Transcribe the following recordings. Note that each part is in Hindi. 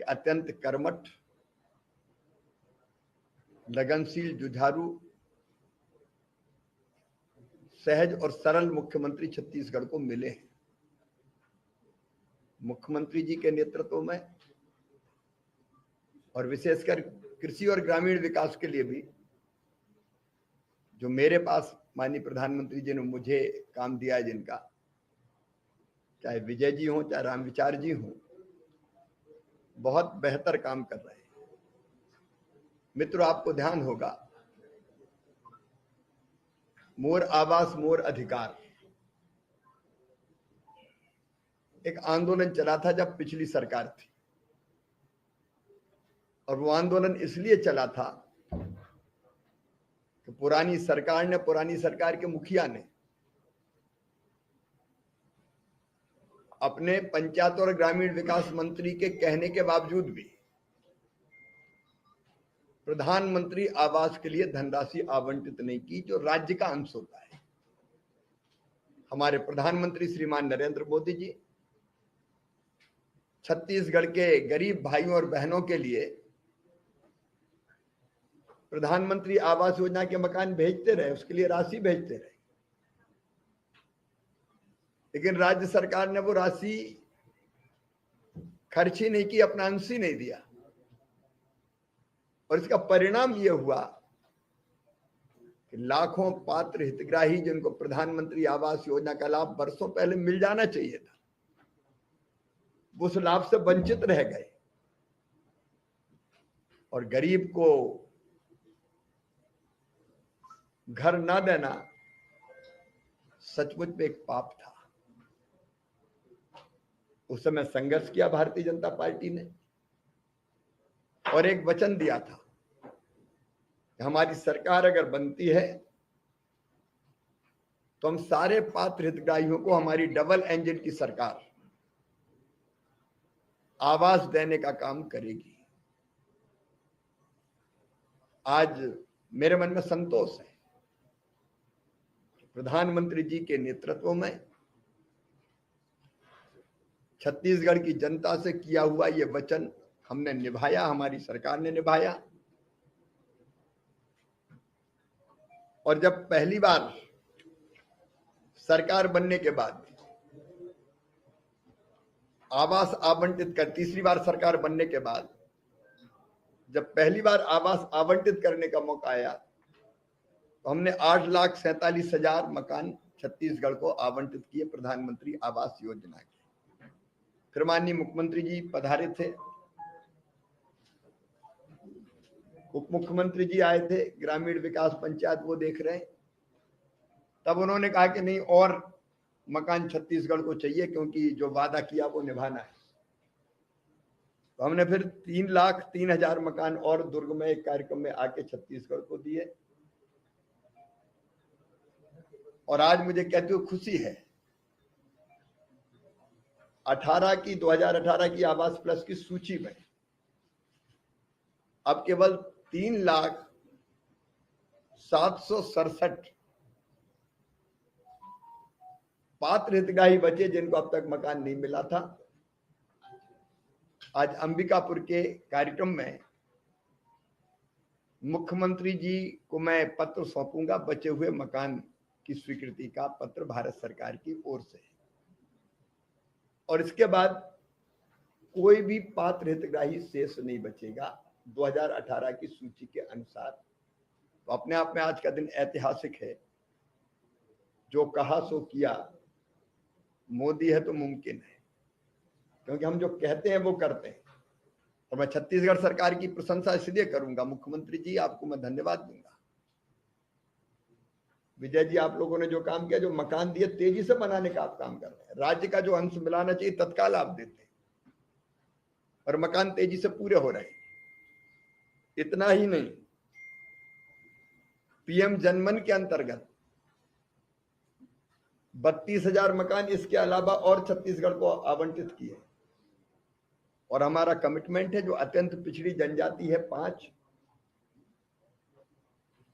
अत्यंत कर्मठ, लगनशील, जुझारू, सहज और सरल मुख्यमंत्री छत्तीसगढ़ को मिले हैं। मुख्यमंत्री जी के नेतृत्व में और विशेषकर कृषि और ग्रामीण विकास के लिए भी जो मेरे पास माननीय प्रधानमंत्री जी ने मुझे काम दिया है, जिनका, चाहे विजय जी हो चाहे रामविचार जी हो, बहुत बेहतर काम कर रहे हैं। मित्रों, आपको ध्यान होगा, मोर आवास मोर अधिकार एक आंदोलन चला था जब पिछली सरकार थी, और वो आंदोलन इसलिए चला था कि पुरानी सरकार के मुखिया ने अपने पंचायत और ग्रामीण विकास मंत्री के कहने के बावजूद भी प्रधानमंत्री आवास के लिए धनराशि आवंटित नहीं की, जो राज्य का अंश होता है। हमारे प्रधानमंत्री श्रीमान नरेंद्र मोदी जी छत्तीसगढ़ के गरीब भाइयों और बहनों के लिए प्रधानमंत्री आवास योजना के मकान भेजते रहे, उसके लिए राशि भेजते रहे, लेकिन राज्य सरकार ने वो राशि खर्च ही नहीं की, अपना अंश ही नहीं दिया। और इसका परिणाम यह हुआ कि लाखों पात्र हितग्राही जिनको प्रधानमंत्री आवास योजना का लाभ वर्षों पहले मिल जाना चाहिए था, वो उस लाभ से वंचित रह गए। और गरीब को घर ना देना सचमुच में एक पाप था। उस समय संघर्ष किया भारतीय जनता पार्टी ने और एक वचन दिया था कि हमारी सरकार अगर बनती है तो हम सारे पात्र हितग्राहियों को हमारी डबल इंजन की सरकार आवास देने का काम करेगी। आज मेरे मन में संतोष है, प्रधानमंत्री जी के नेतृत्व में छत्तीसगढ़ की जनता से किया हुआ ये वचन हमने निभाया, हमारी सरकार ने निभाया। और जब पहली बार सरकार बनने के बाद आवास आवंटित कर, तीसरी बार सरकार बनने के बाद जब पहली बार आवास आवंटित करने का मौका आया तो हमने 8,47,000 मकान छत्तीसगढ़ को आवंटित किए प्रधानमंत्री आवास योजना के। फिर माननीय मुख्यमंत्री जी पधारे थे, उप मुख्यमंत्री जी आए थे, ग्रामीण विकास पंचायत वो देख रहे हैं। तब उन्होंने कहा कि नहीं, और मकान छत्तीसगढ़ को चाहिए क्योंकि जो वादा किया वो निभाना है। तो हमने फिर 3,03,000 मकान और दुर्ग में एक कार्यक्रम में आके छत्तीसगढ़ को दिए। और आज मुझे कहते हुए खुशी है, 2018 की आवास प्लस की सूची में अब केवल 3,07,67 पात्र हितग्राही बचे जिनको अब तक मकान नहीं मिला था। आज अंबिकापुर के कार्यक्रम में मुख्यमंत्री जी को मैं पत्र सौंपूंगा, बचे हुए मकान की स्वीकृति का पत्र भारत सरकार की ओर से। और इसके बाद कोई भी पात्र हितग्राही शेष नहीं बचेगा 2018 की सूची के अनुसार। तो अपने आप में आज का दिन ऐतिहासिक है। जो कहा सो किया, मोदी है तो मुमकिन है, क्योंकि हम जो कहते हैं वो करते हैं। और मैं छत्तीसगढ़ सरकार की प्रशंसा इसलिए करूंगा, मुख्यमंत्री जी आपको मैं धन्यवाद दूंगा। विजय जी, आप लोगों ने जो काम किया, जो मकान दिए, तेजी से बनाने का आप काम कर रहे हैं। राज्य का जो अंश मिलाना चाहिए तत्काल आप देते हैं और मकान तेजी से पूरे हो रहे हैं। इतना ही नहीं, पीएम जनमन के अंतर्गत 32,000 मकान इसके अलावा और छत्तीसगढ़ को आवंटित किए। और हमारा कमिटमेंट है, जो अत्यंत पिछड़ी जनजाति है 5,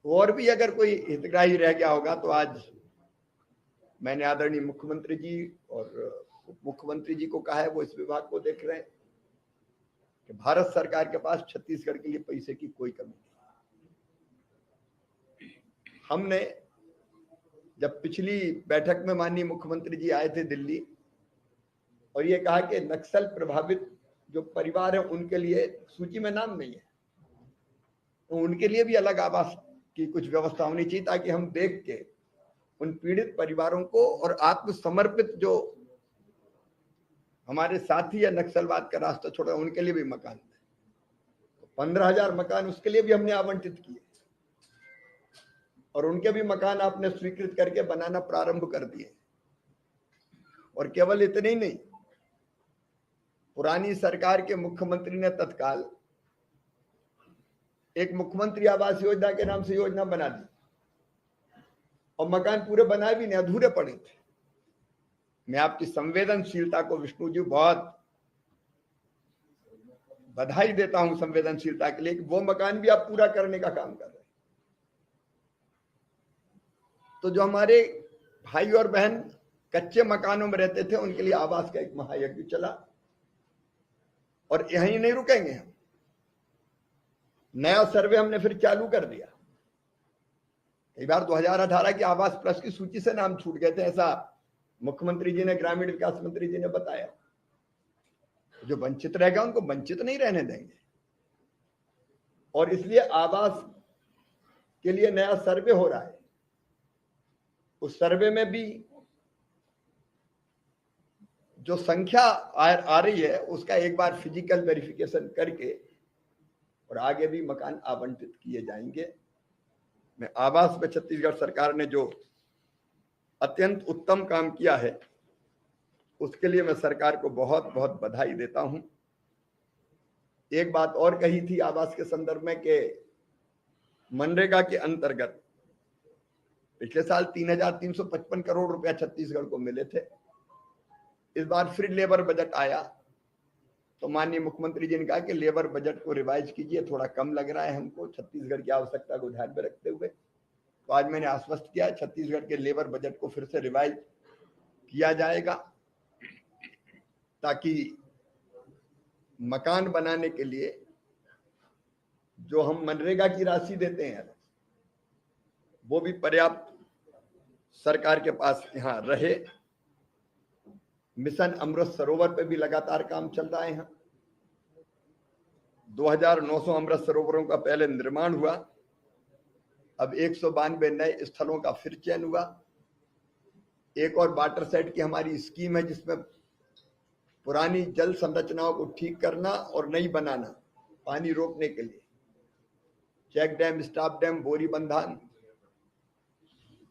और भी अगर कोई हितग्राही रह गया होगा तो आज मैंने आदरणीय मुख्यमंत्री जी और उप मुख्यमंत्री जी को कहा है, वो इस विभाग को देख रहे हैं कि भारत सरकार के पास छत्तीसगढ़ के लिए पैसे की कोई कमी नहीं। हमने जब पिछली बैठक में माननीय मुख्यमंत्री जी आए थे दिल्ली और ये कहा कि नक्सल प्रभावित जो परिवार है उनके लिए, सूची में नाम नहीं है, तो उनके लिए भी अलग आवास की कुछ व्यवस्था होनी चाहिए ताकि हम देख के उन पीड़ित परिवारों को और आत्मसमर्पित जो हमारे साथी या नक्सलवाद का रास्ता छोड़ा उनके लिए भी मकान दें। तो 15,000 मकान उसके लिए भी हमने आवंटित किए और उनके भी मकान आपने स्वीकृत करके बनाना प्रारंभ कर दिए। और केवल इतने ही नहीं, पुरानी सरकार के मुख्यमंत्री ने तत्काल एक मुख्यमंत्री आवास योजना के नाम से योजना बना दी और मकान पूरे बनाए भी नहीं, अधूरे पड़े थे। मैं आपकी संवेदनशीलता को विष्णु जी बहुत बधाई देता हूं संवेदनशीलता के लिए कि वो मकान भी आप पूरा करने का काम कर रहे हैं। तो जो हमारे भाई और बहन कच्चे मकानों में रहते थे उनके लिए आवास का एक महायज्ञ चला और यहीं नहीं रुकेंगे हम। नया सर्वे हमने फिर चालू कर दिया। कई बार 2018 की आवास प्लस की सूची से नाम छूट गए थे, ऐसा मुख्यमंत्री जी ने, ग्रामीण विकास मंत्री जी ने बताया। जो वंचित रह गया उनको वंचित नहीं रहने देंगे और इसलिए आवास के लिए नया सर्वे हो रहा है। उस सर्वे में भी जो संख्या आ रही है उसका एक बार फिजिकल वेरिफिकेशन करके और आगे भी मकान आवंटित किए जाएंगे। मैं आवास में छत्तीसगढ़ सरकार ने जो अत्यंत उत्तम काम किया है उसके लिए मैं सरकार को बहुत बहुत बधाई देता हूं। एक बात और कही थी आवास के संदर्भ में कि मनरेगा के अंतर्गत पिछले साल 3,355 करोड़ रुपया छत्तीसगढ़ को मिले थे। इस बार फिर लेबर बजट आया तो माननीय मुख्यमंत्री जी ने कहा कि लेबर बजट को रिवाइज कीजिए, थोड़ा कम लग रहा है हमको छत्तीसगढ़ की आवश्यकता को ध्यान में रखते हुए। तो आज मैंने आश्वस्त किया छत्तीसगढ़ के लेबर बजट को फिर से रिवाइज किया जाएगा ताकि मकान बनाने के लिए जो हम मनरेगा की राशि देते हैं वो भी पर्याप्त सरकार के पास यहाँ रहे। मिशन अमृत सरोवर पे भी लगातार काम चल रहा है। यहाँ 2,900 अमृत सरोवरों का पहले निर्माण हुआ, अब 192 नए स्थलों का फिर चयन हुआ। एक और वाटर सेट की हमारी स्कीम है जिसमें पुरानी जल संरचनाओं को ठीक करना और नई बनाना पानी रोकने के लिए, चेक डैम, स्टाप डैम, बोरी बंधान,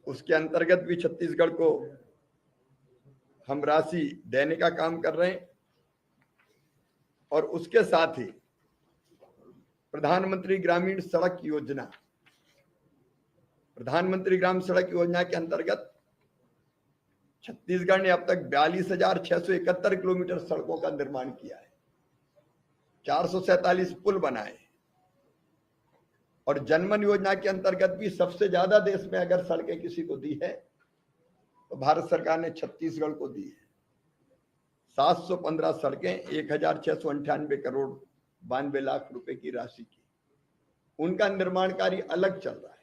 उसके अंतर्गत भी छत्तीसगढ़ को हम राशि देने का काम कर रहे हैं। और उसके साथ ही प्रधानमंत्री ग्रामीण सड़क योजना, प्रधानमंत्री ग्राम सड़क योजना के अंतर्गत छत्तीसगढ़ ने अब तक 42,671 किलोमीटर सड़कों का निर्माण किया है, 447 पुल बनाए और जनमन योजना के अंतर्गत भी सबसे ज्यादा देश में अगर सड़कें किसी को दी है तो भारत सरकार ने छत्तीसगढ़ को दी है। 715 सड़कें, 1,698 करोड़ 92 लाख रुपए की राशि की, उनका निर्माण कार्य अलग चल रहा है।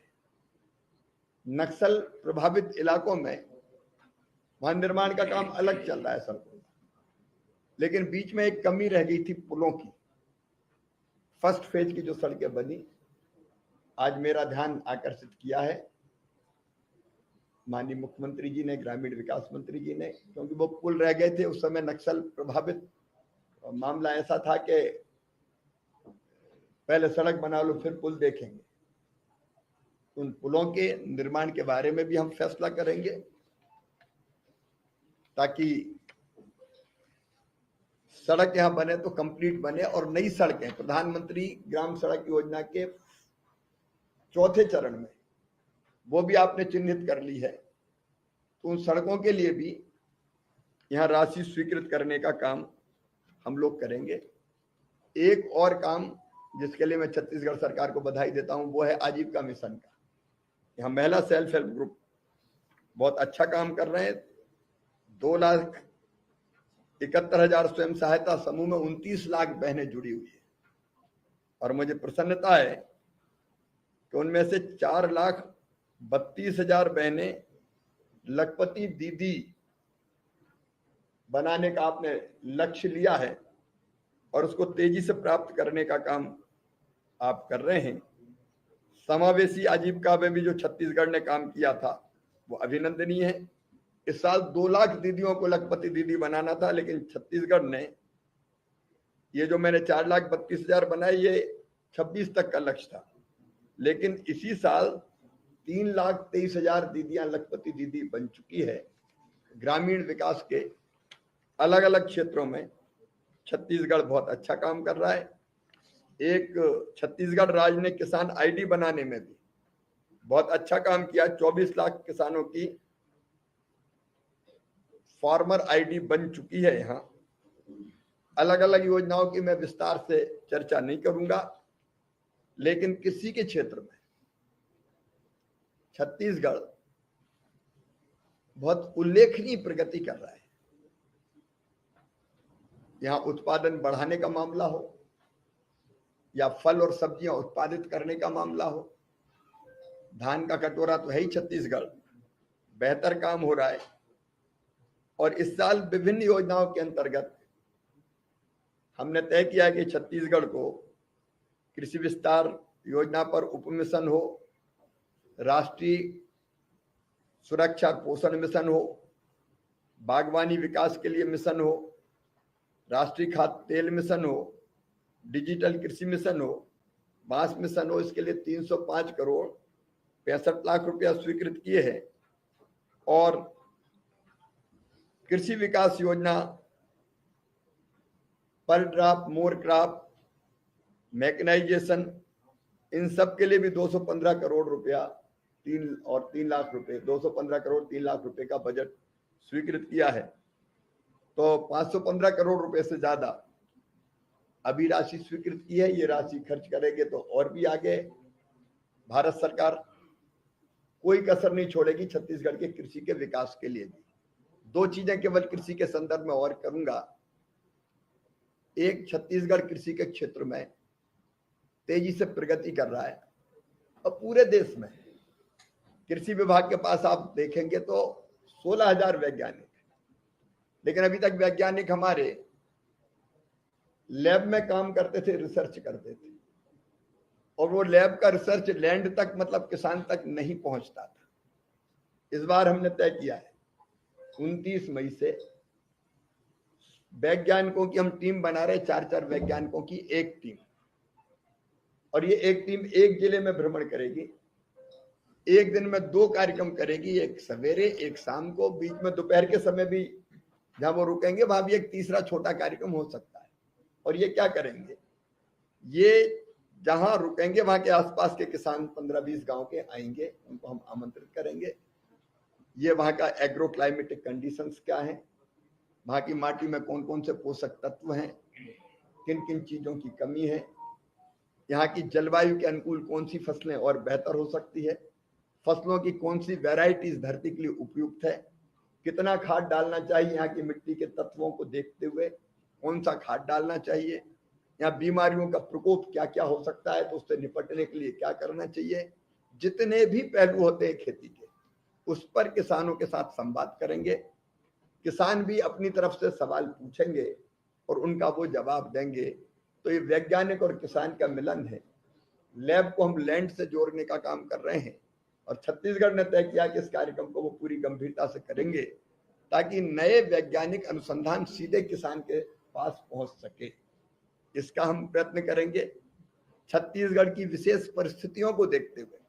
नक्सल प्रभावित इलाकों में वहां निर्माण का काम अलग चल रहा है सड़कों का, लेकिन बीच में एक कमी रह गई थी पुलों की। फर्स्ट फेज की जो सड़कें बनी, आज मेरा ध्यान आकर्षित किया है माननीय मुख्यमंत्री जी ने, ग्रामीण विकास मंत्री जी ने, क्योंकि वो पुल रह गए थे उस समय नक्सल प्रभावित मामला ऐसा था कि पहले सड़क बना लो फिर पुल देखेंगे। उन पुलों के निर्माण के बारे में भी हम फैसला करेंगे ताकि सड़क यहां बने तो कंप्लीट बने और नई सड़कें प्रधानमंत्री ग्राम सड़क योजना के चौथे चरण में वो भी आपने चिन्हित कर ली है, तो उन सड़कों के लिए भी यहां राशि स्वीकृत करने का काम हम लोग करेंगे। एक और काम जिसके लिए मैं छत्तीसगढ़ सरकार को बधाई देता हूं वो है आजीविका मिशन का। यहाँ महिला सेल्फ हेल्प ग्रुप बहुत अच्छा काम कर रहे हैं। 2,71,000 स्वयं सहायता समूह में 29 लाख बहनें जुड़ी हुई है। और मुझे प्रसन्नता है कि उनमें से 4,32,000 बहनें लखपति दीदी बनाने का आपने लक्ष्य लिया है और उसको तेजी से प्राप्त करने का काम आप कर रहे हैं। समावेशी आजीविका में भी जो छत्तीसगढ़ ने काम किया था वो अभिनंदनीय है। इस साल 2 लाख दीदियों को लखपति दीदी बनाना था, लेकिन छत्तीसगढ़ ने ये जो मैंने 4,32,000 बनाए ये 26 तक का लक्ष्य था, लेकिन इसी साल 3,23,000 दीदियां लखपति दीदी बन चुकी है। ग्रामीण विकास के अलग अलग क्षेत्रों में छत्तीसगढ़ बहुत अच्छा काम कर रहा है। एक छत्तीसगढ़ राज्य ने किसान आईडी बनाने में भी बहुत अच्छा काम किया। 24 लाख किसानों की फार्मर आईडी बन चुकी है। यहाँ अलग अलग योजनाओं की मैं विस्तार से चर्चा नहीं करूंगा, लेकिन कृषि के क्षेत्र में छत्तीसगढ़ बहुत उल्लेखनीय प्रगति कर रहा है। यहाँ उत्पादन बढ़ाने का मामला हो या फल और सब्जियां उत्पादित करने का मामला हो, धान का कटोरा तो है ही छत्तीसगढ़, बेहतर काम हो रहा है। और इस साल विभिन्न योजनाओं के अंतर्गत हमने तय किया कि छत्तीसगढ़ को कृषि विस्तार योजना पर उपमिशन हो, राष्ट्रीय सुरक्षा पोषण मिशन हो, बागवानी विकास के लिए मिशन हो, राष्ट्रीय खाद्य तेल मिशन हो, डिजिटल कृषि मिशन हो, बांस मिशन हो। इसके लिए 305 करोड़ 65 लाख रुपया स्वीकृत किए हैं। और कृषि विकास योजना पर ड्राप, मोर क्रॉप, मैकेनाइजेशन, इन सब के लिए भी 215 करोड़ रुपया 3 लाख रुपए 215 करोड़ 3 लाख रुपए का बजट स्वीकृत किया है। तो 515 करोड़ रुपए से ज्यादा अभी राशि स्वीकृत की है। ये राशि खर्च करेंगे तो और भी आगे भारत सरकार कोई कसर नहीं छोड़ेगी छत्तीसगढ़ के कृषि के विकास के लिए भी। 2 चीजें केवल कृषि के संदर्भ में और करूंगा। एक, छत्तीसगढ़ कृषि के क्षेत्र में तेजी से प्रगति कर रहा है और पूरे देश में कृषि विभाग के पास आप देखेंगे तो 16,000 वैज्ञानिक, लेकिन अभी तक वैज्ञानिक हमारे लैब में काम करते थे, रिसर्च करते थे, और वो लैब का रिसर्च लैंड तक मतलब किसान तक नहीं पहुंचता था। इस बार हमने तय किया है 29 मई से वैज्ञानिकों की हम टीम बना रहे, 4-4 वैज्ञानिकों की एक टीम, और ये एक टीम एक जिले में भ्रमण करेगी। एक दिन में 2 कार्यक्रम करेगी, एक सवेरे एक शाम को, बीच में दोपहर के समय भी जहां वो रुकेंगे वहां भी एक तीसरा छोटा कार्यक्रम हो सकता है। और ये क्या करेंगे, ये जहां रुकेंगे वहां के आसपास के किसान 15-20 गांव के आएंगे, उनको हम आमंत्रित करेंगे। ये वहां का एग्रो क्लाइमेटिक कंडीशंस क्या है, वहां की माटी में कौन कौन से पोषक तत्व हैं, किन किन चीजों की कमी है, यहाँ की जलवायु के अनुकूल कौन सी फसलें और बेहतर हो सकती है, फसलों की कौन सी वैरायटीज धरती के लिए उपयुक्त है, कितना खाद डालना चाहिए, यहाँ की मिट्टी के तत्वों को देखते हुए कौन सा खाद डालना चाहिए, यहाँ बीमारियों का प्रकोप क्या क्या हो सकता है तो उससे निपटने के लिए क्या करना चाहिए। जितने भी पहलू होते हैं खेती के, उस पर किसानों के साथ संवाद करेंगे। किसान भी अपनी तरफ से सवाल पूछेंगे और उनका वो जवाब देंगे। तो ये वैज्ञानिक और किसान का मिलन है। लैब को हम लैंड से जोड़ने का काम कर रहे हैं और छत्तीसगढ़ ने तय किया कि इस कार्यक्रम को वो पूरी गंभीरता से करेंगे ताकि नए वैज्ञानिक अनुसंधान सीधे किसान के पास पहुंच सके। इसका हम प्रयत्न करेंगे। छत्तीसगढ़ की विशेष परिस्थितियों को देखते हुए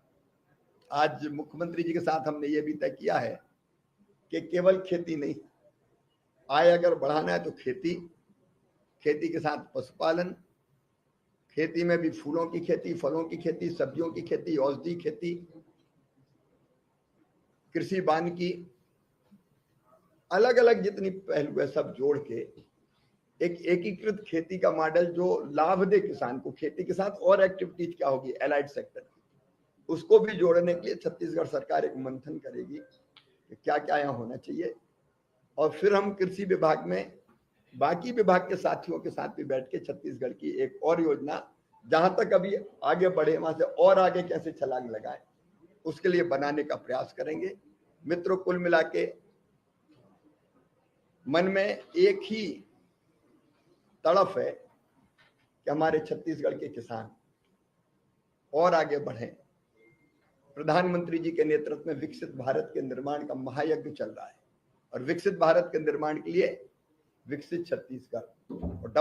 आज मुख्यमंत्री जी के साथ हमने ये भी तय किया है कि केवल खेती नहीं, आय अगर बढ़ाना है तो खेती, खेती के साथ पशुपालन, खेती में भी फूलों की खेती, फलों की खेती, सब्जियों की खेती, औषधि खेती, कृषि वानिकी, अलग अलग जितनी पहलू है सब जोड़ के एक एकीकृत खेती का मॉडल जो लाभ दे किसान को। खेती के साथ और एक्टिविटीज क्या होगी एलाइड सेक्टर की, उसको भी जोड़ने के लिए छत्तीसगढ़ सरकार एक मंथन करेगी कि क्या क्या यहाँ होना चाहिए। और फिर हम कृषि विभाग में बाकी विभाग के साथियों के साथ भी बैठ के छत्तीसगढ़ की एक और योजना जहां तक अभी आगे बढ़े वहां से और आगे कैसे छलांग लगाए, उसके लिए बनाने का प्रयास करेंगे। मित्रों, कुल मिला के मन में एक ही तड़फ है कि हमारे छत्तीसगढ़ के किसान और आगे बढ़ें। प्रधानमंत्री जी के नेतृत्व में विकसित भारत के निर्माण का महायज्ञ चल रहा है और विकसित भारत के निर्माण के लिए विकसित छत्तीसगढ़ और